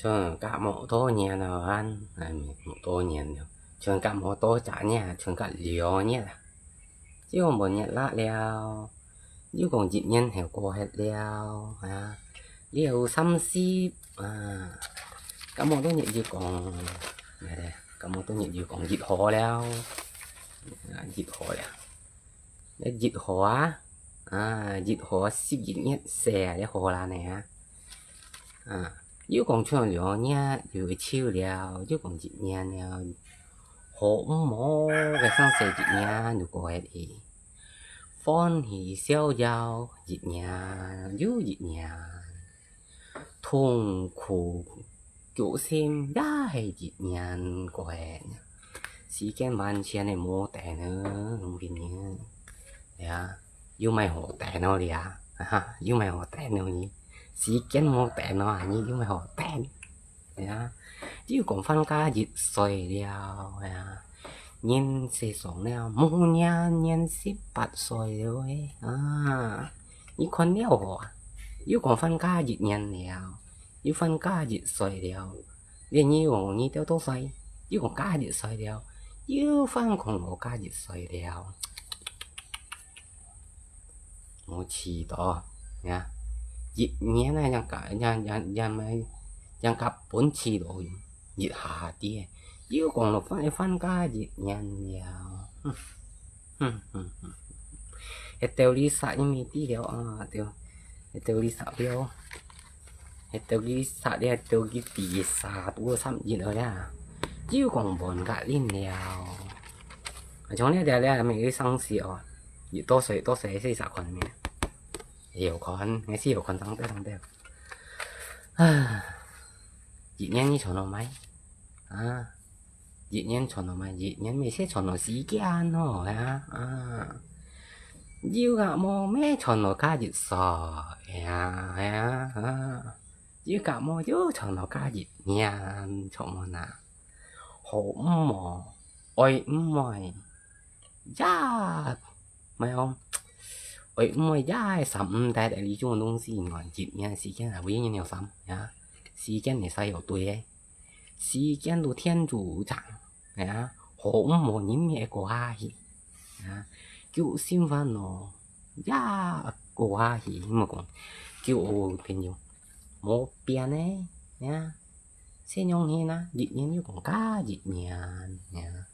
Trường cả mộ tô nhà nào ăn này mộ tô nhà nào trường cả mộ tô trả nhà trường cả liều nhé chứ còn một nhận lạ leo chứ còn chị nhân hiểu cô hết leo à liều xăm xí à cả mộ tô nhận gì còn này đây cả mộ tô nhận gì còn dịt hồ leo dịt hồ leo để dịt hồ dịt hồ xí dịt nhét xe để hồ là này à nếu còn chưa liệu nha dù chiêu liệu nếu còn chị nha nào hổ mổ cái sang sẽ chị nha được gọi thì phone thì siêu giao chị nha dù chị nha痛苦cứu xem đã hay chị nha gọi sĩ kiến ban chia này mua tệ nữa không biết nhớ dạ dù mày hộ tệ nó đi dù mày hộ tệ nó nhỉ sĩ kiến mua tệ nó như dù mày hộ tệ dạ chứ còn phân ca dịch xoay đeo nhìn sẽ sống đeo mong nha nhìn xếp bát xoay rồi như con đeo chứ còn phân ca dịch nhận đeo chứ phân ca dịch xoay đeo vì như còn như tiêu tố xoay chứ còn ca dịch xoay đeo chứ phân còn có ca dịch xoay đeo một chỉ to nha dịch nhé này chẳng cả chẳng cả 4次度熱下啲要講落翻你翻家熱人又一掉你殺因為啲了掉一掉你殺了一掉你殺了掉你地殺多三熱了呀要講半格練了從呢條咧咪啲生事熱多水40群咩有群你知有群等得dị nhân như chọn nó máy dị nhân chọn nó máy dị nhân mình sẽ chọn nó xí cái ăn thôi yêu cả mò mẹ chọn nó cá dị sò yêu cả mò yêu chọn nó cá dị nhà chọn nó nè hổ mò ôi mồi giá mày không ôi mồi giá sắm tại đại lý chung đông xí ngoài dị nhân xí cái là quý nhân nhiều sắm nha時間係使有對嘅，時間到天主長好無念嘅關係叫先翻咯，一關係咁講，叫我朋友冇變咧，先用嘢啦，熱嘢要講加熱嘢，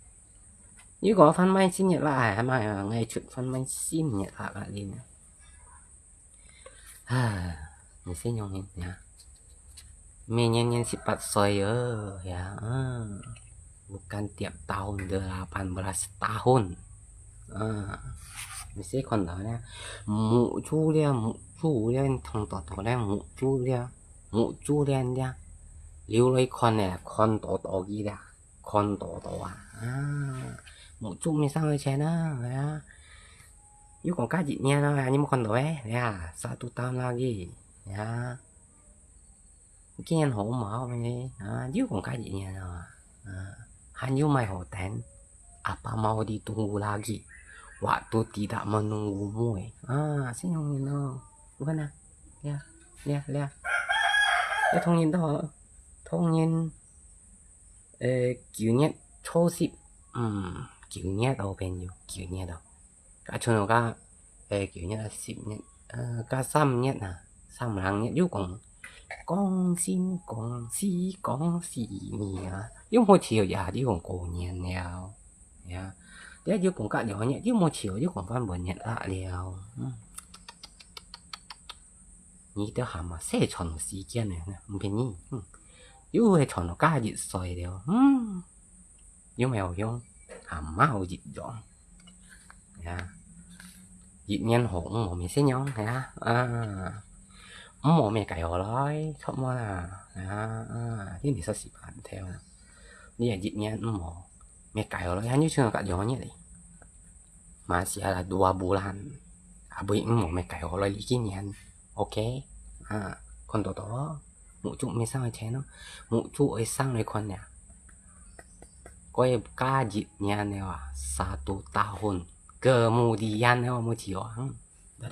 如果分咪先熱啦，係咪藝術分咪先熱啦呢？你先用嘢呀。Mẹ nyanyian sifat saya ya bukan tiap tahun 18 tahun mesti con đó nha mụ chú liên thằng tỏ đây mụ chú liên nha liu lấy con này con tỏ gì đó con tỏ mụ chú mình sao chơi nó ya yêu còn cá gì nha nó nhưng mà con tỏ ấy ya satu tahun lagi ya cái nhân hộ mở này dưới còn cái gì nha nào hanya mai hotel apa mau ditunggu lagi waktu tidak menunggumu senyum nó bukan lihat cái thông nhiên đó thông nhiên kiểu nhất초10 kiểu nhất đâu bên nhiều kiểu nhất đâu cả cho nó cả kiểu nhất là 10 nhất cả 3 nhất 3 nhất dưới còn con xin con xí nhỉ nếu một chiều già chứ còn cổ nhện nào nha để chứ còn cả nhỏ nhẹ chứ một chiều chứ còn văn bản nhện lạ liều nhỉ tới hàm mà sẽ chọn một xí kia này không biết nhỉ nếu hay chọn nó cá dịch xoay đều nếu mèo không hàm máu dịch dọn nha dịch nhân hỗn mà mình sẽ nhón nha mẹ cày họ nói không mà là thế thì sao xịt bạn theo như là dịch nha mẹ cày họ nói như chưa cả gió như vậy mà sẽ là 2 bulan bởi mẹ cày họ nói lý kinh nha ok còn đó mụ chú mẹ sao thế nó mụ chú ấy sang này con nè coi ca dịch nha nè 1 tahun kemudian nè một chiều đó